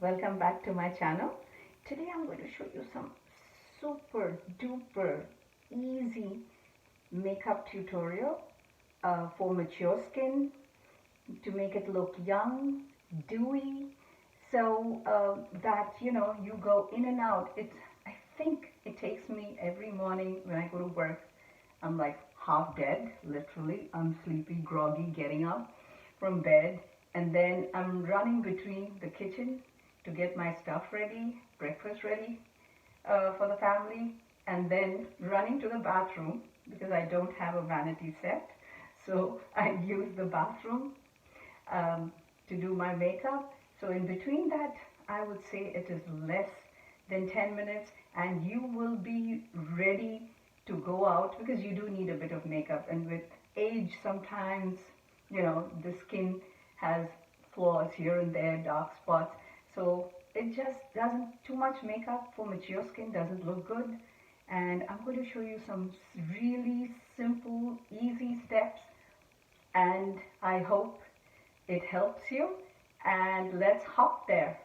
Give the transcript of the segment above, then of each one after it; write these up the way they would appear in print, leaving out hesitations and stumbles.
welcome back to my channel. Today I'm going to show you some super duper easy makeup tutorial for mature skin to make it look young, dewy, so that you go in and out. I think it takes me every morning when I go to work, I'm like half dead, literally. I'm sleepy, groggy, getting up from bed, and then I'm running between the kitchen to get my stuff ready, breakfast ready for the family, and then running to the bathroom because I don't have a vanity set. So I use the bathroom to do my makeup. So in between that, I would say it is less than 10 minutes and you will be ready to go out, because you do need a bit of makeup, and with age sometimes the skin has flaws here and there, dark spots, so it just doesn't, too much makeup for mature skin doesn't look good. And I'm going to show you some really simple, easy steps, and I hope it helps you. And let's hop there.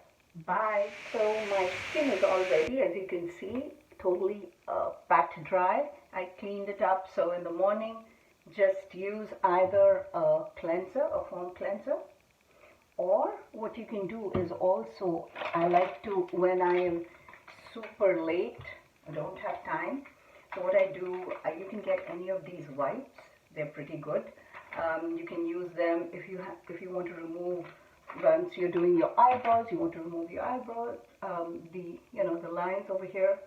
Bye. So my skin is all ready, as you can see, totally pat dry. I cleaned it up, so in the morning just use either a cleanser, a foam cleanser, or what you can do is also, I like to, when I am super late, I don't have time, so what I do, you can get any of these wipes, they're pretty good. You can use them if you want to remove, once you're doing your eyebrows, you want to remove your eyebrows, the lines over here,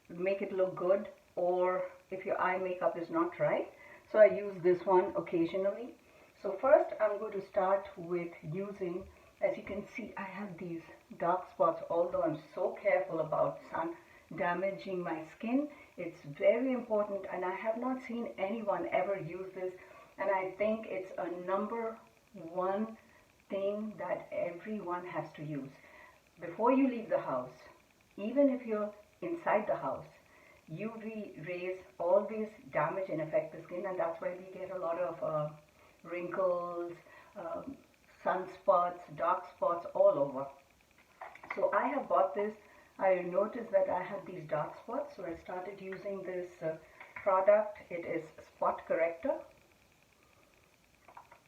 make it look good, or if your eye makeup is not right. So I use this one occasionally. So first I'm going to start with using, as you can see, I have these dark spots, although I'm so careful about sun damaging my skin. It's very important, and I have not seen anyone ever use this, and I think it's a number one thing that everyone has to use. Before you leave the house, even if you're inside the house, UV rays always damage and affect the skin, and that's why we get a lot of wrinkles, sunspots, dark spots all over. So I have bought this. I noticed that I had these dark spots, so I started using this product. It is Spot Corrector,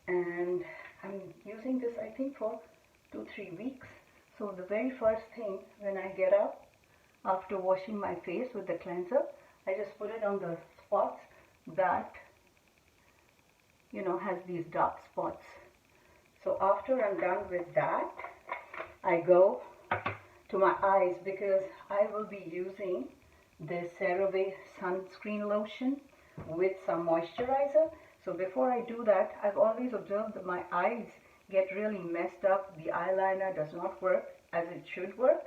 and I'm using this I think for 2-3 weeks. So the very first thing when I get up after washing my face with the cleanser, I just put it on the spots that has these dark spots. So after I'm done with that, I go to my eyes, because I will be using this CeraVe sunscreen lotion with some moisturizer. So before I do that, I've always observed that my eyes get really messed up. The eyeliner does not work as it should work.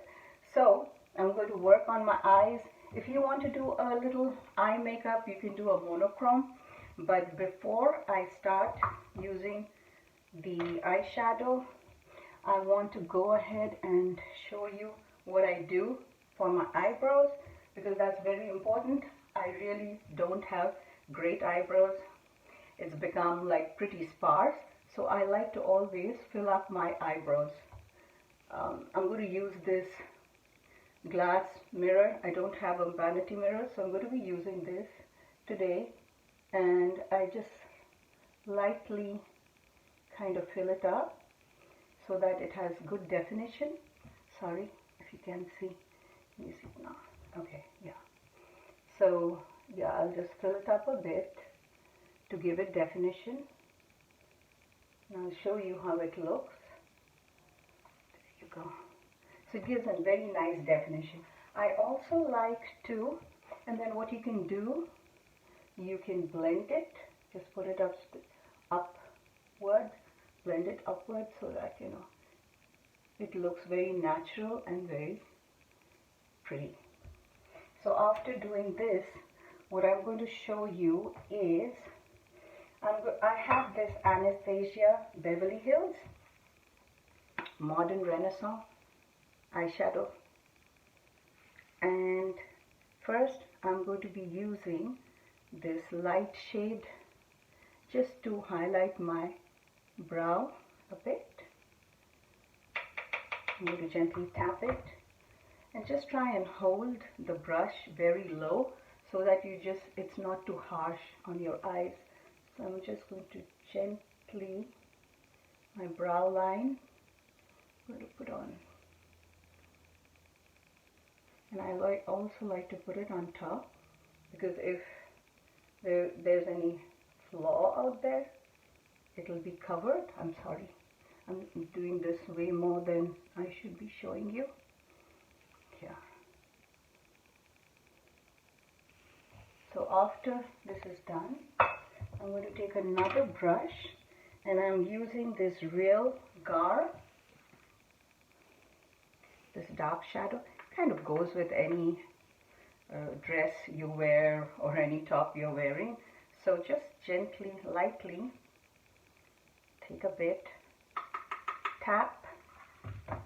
So I'm going to work on my eyes. If you want to do a little eye makeup, you can do a monochrome. But before I start using the eyeshadow, I want to go ahead and show you what I do for my eyebrows, because that's very important. I really don't have great eyebrows. It's become like pretty sparse. So I like to always fill up my eyebrows. I'm going to use this glass mirror. I don't have a vanity mirror, so I'm going to be using this today, and I just lightly kind of fill it up so that it has good definition. Sorry if you can see. Let me see now. Okay, yeah. So yeah, I'll just fill it up a bit to give it definition. And I'll show you how it looks. There you go. So it gives a very nice definition. I also like to, and then what you can do, you can blend it, just put it upward, blend it upward so that it looks very natural and very pretty. So after doing this, what I'm going to show you is, I have this Anastasia Beverly Hills Modern Renaissance eyeshadow, and first I'm going to be using this light shade just to highlight my brow a bit. I'm going to gently tap it and just try and hold the brush very low so that it's not too harsh on your eyes. So I'm just going to gently, my brow line, I'm going to put on. And I also like to put it on top, because if there's any flaw out there, it'll be covered. I'm sorry, I'm doing this way more than I should be showing you. Yeah. So after this is done, I'm going to take another brush, and I'm using this Real Gar, this dark shadow. Kind of goes with any dress you wear or any top you're wearing. So just gently, lightly take a bit, tap,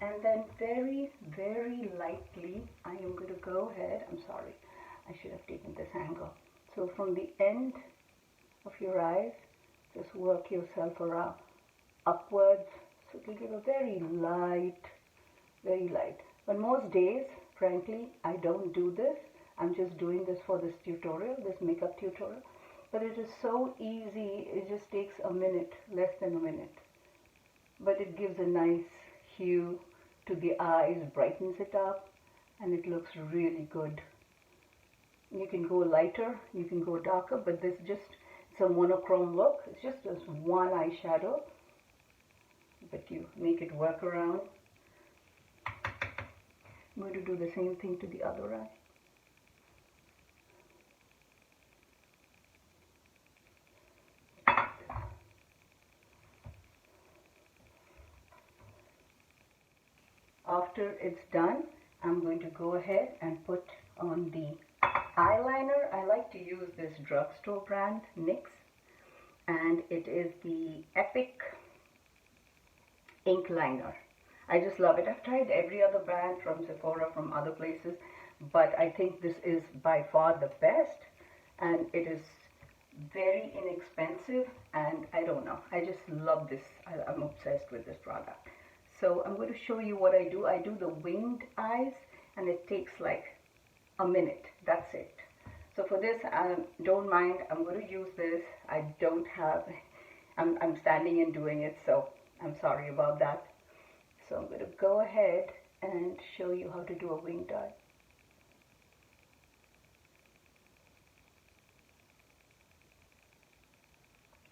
and then very, very lightly I am going to go ahead. I'm sorry, I should have taken this angle. So from the end of your eyes, just work yourself around upwards. So it'll give a very light, very light. But most days, frankly, I don't do this. I'm just doing this for this tutorial, this makeup tutorial. But it is so easy, it just takes a minute, less than a minute. But it gives a nice hue to the eyes, brightens it up, and it looks really good. You can go lighter, you can go darker, but this just, it's a monochrome look. It's just this one eyeshadow, but you make it work around. I'm going to do the same thing to the other eye. After it's done, I'm going to go ahead and put on the eyeliner. I like to use this drugstore brand, NYX, and it is the Epic ink liner. I just love it. I've tried every other brand from Sephora, from other places, but I think this is by far the best, and it is very inexpensive, and I don't know, I just love this. I'm obsessed with this product. So I'm going to show you what I do. I do the winged eyes, and it takes like a minute. That's it. So for this, don't mind, I'm going to use this. I don't have, I'm standing and doing it, so I'm sorry about that. So I'm going to go ahead and show you how to do a winged eye.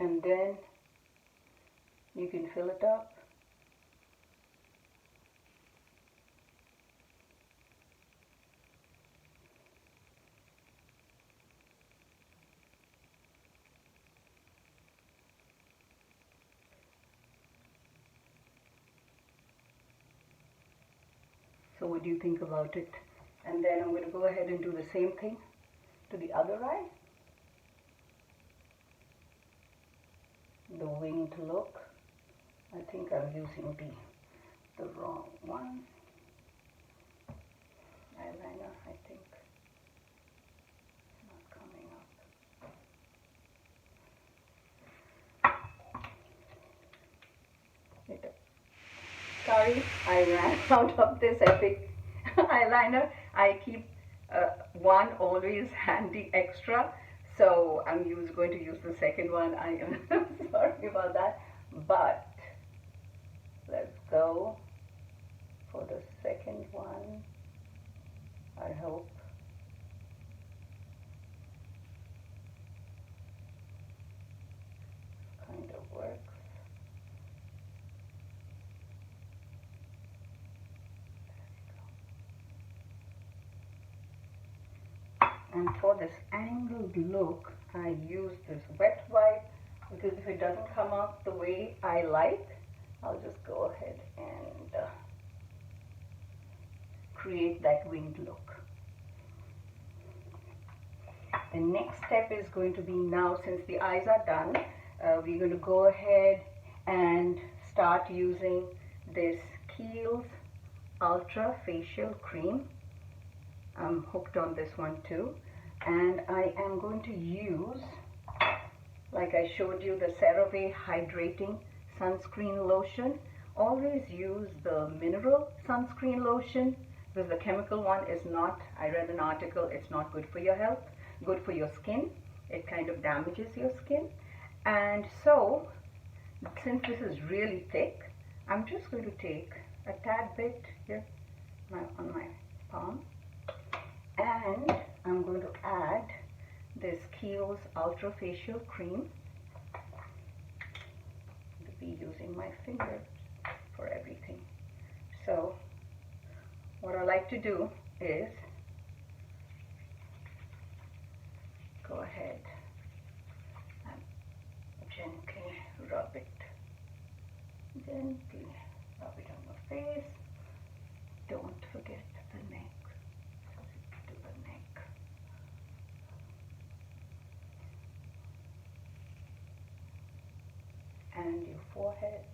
And then you can fill it up. So what do you think about it? And then I'm going to go ahead and do the same thing to the other eye. The winged look. I think I'm using the wrong one. Eyeliner, I think. It's not coming up. Sorry, I ran out of this Epic eyeliner. I keep one always handy extra, so I'm going to use the second one. I am sorry about that, but let's go for the second one. I hope. Kind of works. And for this angled look, I use this wet wipe, because if it doesn't come out the way I like, I'll just go ahead and create that winged look. The next step is going to be, now since the eyes are done, we're going to go ahead and start using this Kiehl's Ultra Facial Cream. I'm hooked on this one too, and I am going to use, like I showed you, the CeraVe Hydrating Sunscreen Lotion always use the mineral sunscreen lotion, because the chemical one is not, I read an article, it's not good for your health, good for your skin. It kind of damages your skin. And so, since this is really thick, I'm just going to take a tad bit here on my palm, and I'm going to add this Kiehl's Ultra Facial Cream. I'll be using my fingers for everything. So what I like to do is go ahead and gently rub it. Gently rub it on the face. Don't forget the neck. To the neck. And your forehead.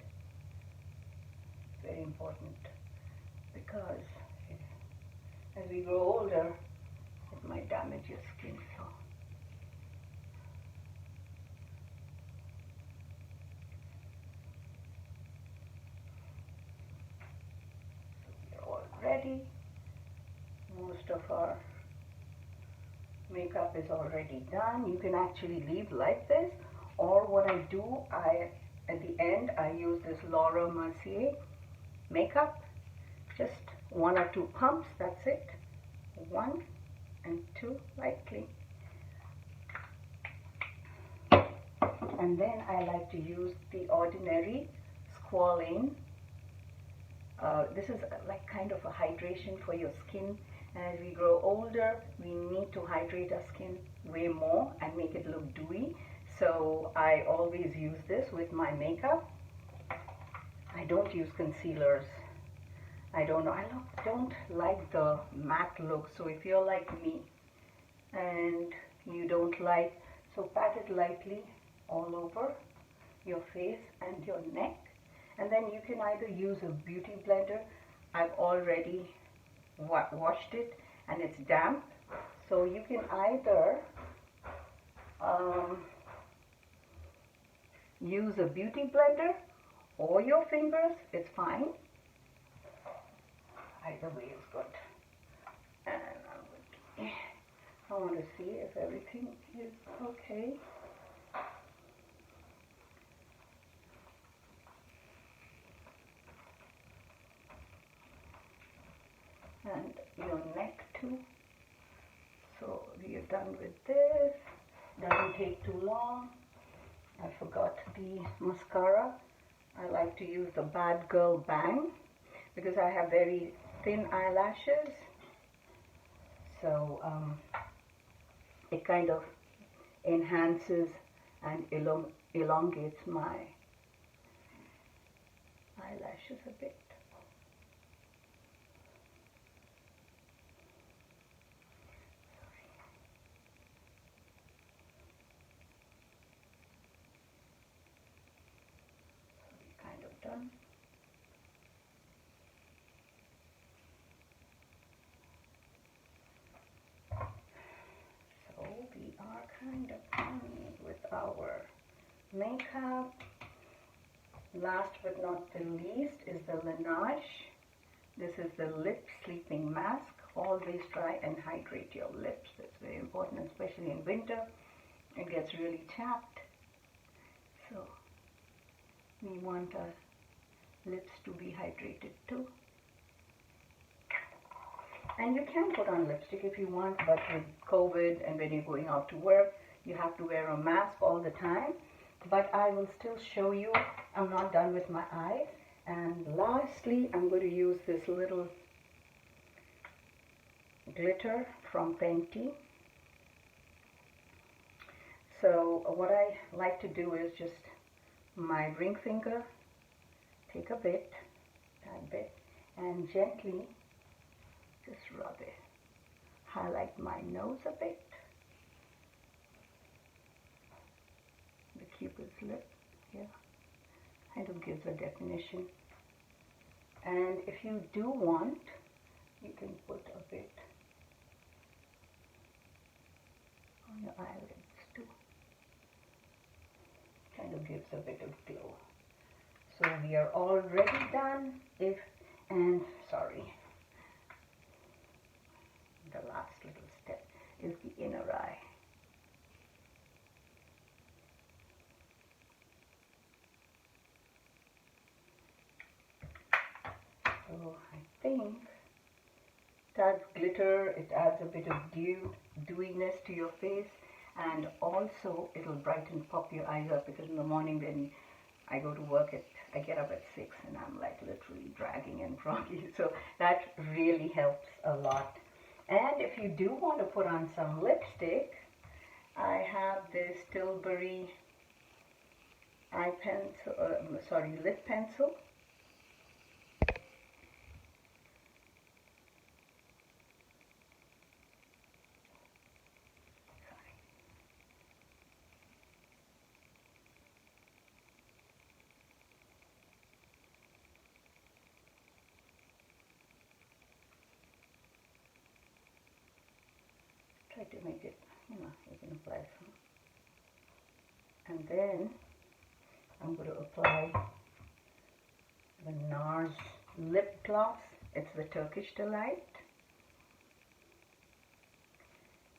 Very important, because as we grow older, it might damage your skin. So we're all ready. Most of our makeup is already done. You can actually leave like this, or what I do, at the end I use this Laura Mercier makeup, just 1 or 2 pumps, that's it. 1 and 2 lightly. And then I like to use the ordinary Squalane. This is like kind of a hydration for your skin. And as we grow older, we need to hydrate our skin way more and make it look dewy. So I always use this with my makeup. I don't use concealers. I don't know. I don't like the matte look. So if you're like me and you don't like, so pat it lightly all over your face and your neck. And then you can either use a beauty blender. I've already washed it and it's damp. So you can either use a beauty blender or your fingers, it's fine. Either way is good. And I want to see if everything is okay. And your neck too. So we are done with this. Doesn't take too long. I forgot the mascara. I like to use the Bad Girl Bang because I have very thin eyelashes. So it kind of enhances and elongates my eyelashes a bit. Done. So we are kind of done with our makeup. Last but not the least is the Laneige. This is the lip sleeping mask. Always try and hydrate your lips. That's very important, especially in winter. It gets really chapped. So we want our lips to be hydrated too. And you can put on lipstick if you want, but with COVID and when you're going out to work, you have to wear a mask all the time. But I will still show you. I'm not done with my eyes. And lastly, I'm going to use this little glitter from Fenty. So what I like to do is just my ring finger, take a bit, tad bit, and gently just rub it. Highlight my nose a bit. The Cupid's lip here kind of gives a definition. And if you do want, you can put a bit on your eyelids too. Kind of gives a bit of glow. So we are already done. Sorry, the last little step is the inner eye. So I think it adds glitter, it adds a bit of dewiness to your face, and also it'll brighten, pop your eyes up, because in the morning when I go to work I get up at 6 and I'm like literally dragging and groggy, so that really helps a lot. And if you do want to put on some lipstick, I have this Tilbury lip pencil. Try to make it, you can apply some. And then I'm going to apply the NARS lip gloss. It's the Turkish Delight.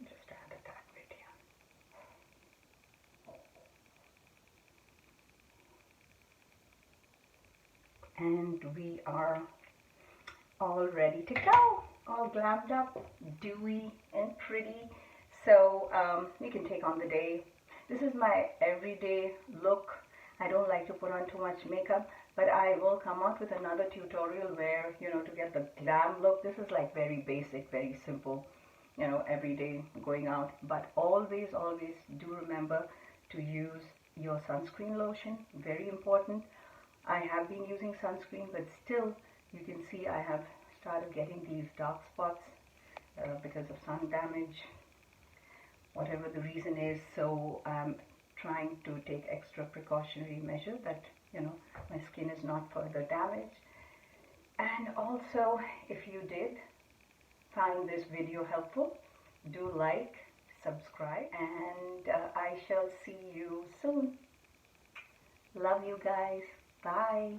Just add a tad bit here. And we are all ready to go. All glammed up, dewy and pretty. So you can take on the day. This is my everyday look. I don't like to put on too much makeup, but I will come out with another tutorial where, to get the glam look. This is like very basic, very simple, everyday going out. But always, always do remember to use your sunscreen lotion. Very important. I have been using sunscreen, but still you can see I have started getting these dark spots because of sun damage, whatever the reason is. So I'm trying to take extra precautionary measures that my skin is not further damaged. And also, if you did find this video helpful, do like, subscribe, and I shall see you soon. Love you guys. Bye.